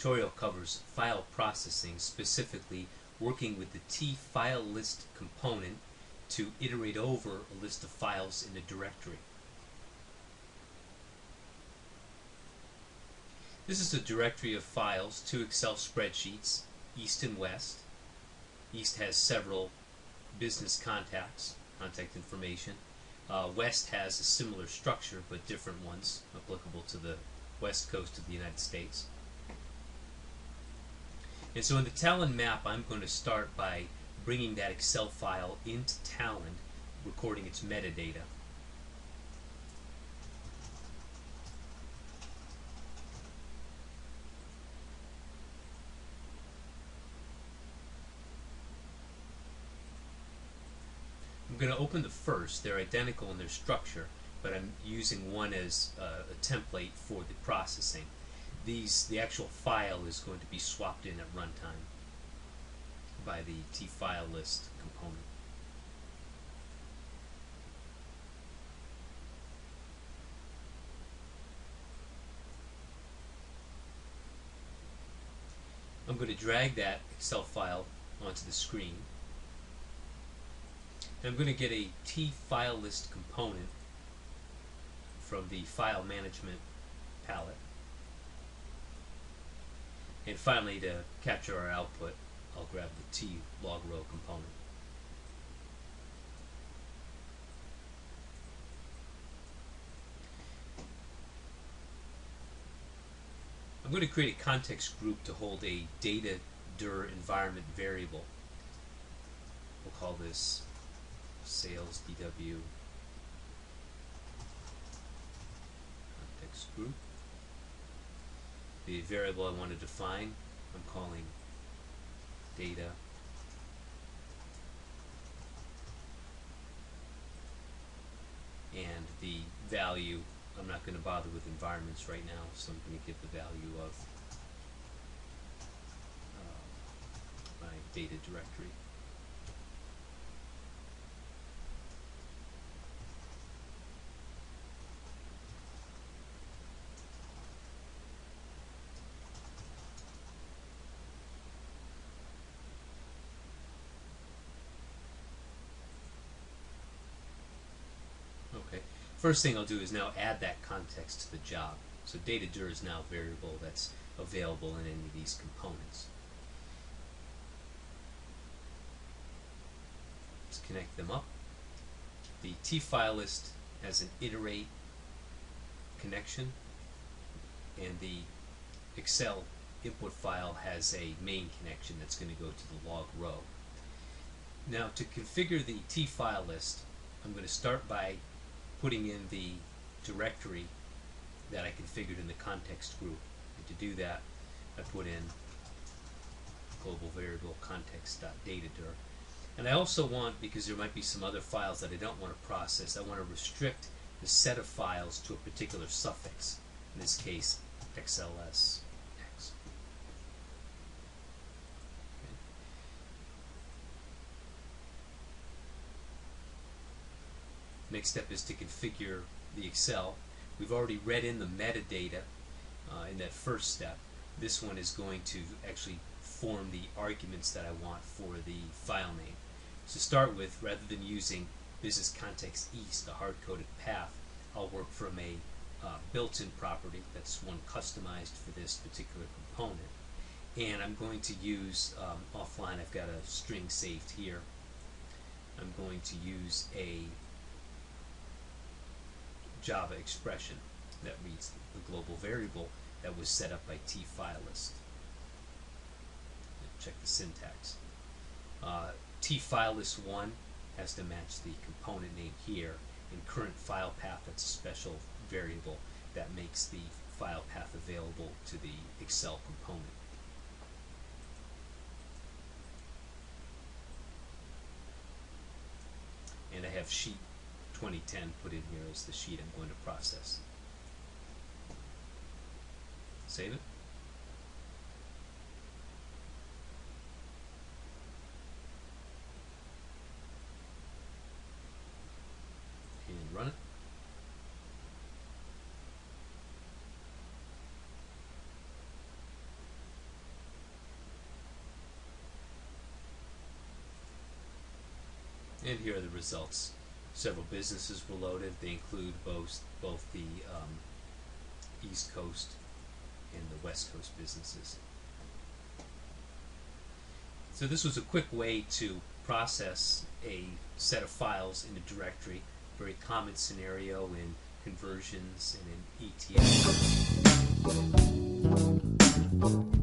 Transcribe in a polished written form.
tutorial covers file processing, specifically working with the tFileList component to iterate over a list of files in a directory. This is a directory of files, 2 Excel spreadsheets, East and West. East has several business contacts, contact information. West has a similar structure, but different ones, applicable to the west coast of the United States. And so in the Talend map, I'm going to start by bringing that Excel file into Talend, recording its metadata. I'm going to open the first. They're identical in their structure, but I'm using one as a template for the processing. The actual file is going to be swapped in at runtime by the tFileList component. I'm going to drag that Excel file onto the screen. I'm going to get a tFileList component from the file management palette. And finally, to capture our output, I'll grab the tLogRow component. I'm going to create a context group to hold a data_dir environment variable. We'll call this sales DW context group. The variable I want to define, I'm calling data and the value, I'm not going to bother with environments right now, so I'm going to give the value of my data directory. Okay. First thing I'll do is now add that context to the job. So data_dir is now a variable that's available in any of these components. Let's connect them up. The tFileList has an iterate connection, and the Excel input file has a main connection that's going to go to the log row. Now, to configure the tFileList, I'm going to start by putting in the directory that I configured in the context group. And to do that, I put in global variable context.datadir. And I also want, because there might be some other files that I don't want to process, I want to restrict the set of files to a particular suffix. In this case, XLSX. Next step is to configure the Excel. We've already read in the metadata in that first step. This one is going to actually form the arguments that I want for the file name. To start with, rather than using business context East, a hard-coded path, I'll work from a built-in property. That's one customized for this particular component. And I'm going to use, offline, I've got a string saved here. I'm going to use a Java expression that reads the global variable that was set up by tFileList. Check the syntax. tFileList1 has to match the component name here, and current file path, that's a special variable that makes the file path available to the Excel component. And I have sheet 2010 put in here as the sheet I'm going to process. Save it. And run it. And here are the results. Several businesses were loaded. They include both the East Coast and the West Coast businesses. So this was a quick way to process a set of files in a directory. Very common scenario in conversions and in ETL.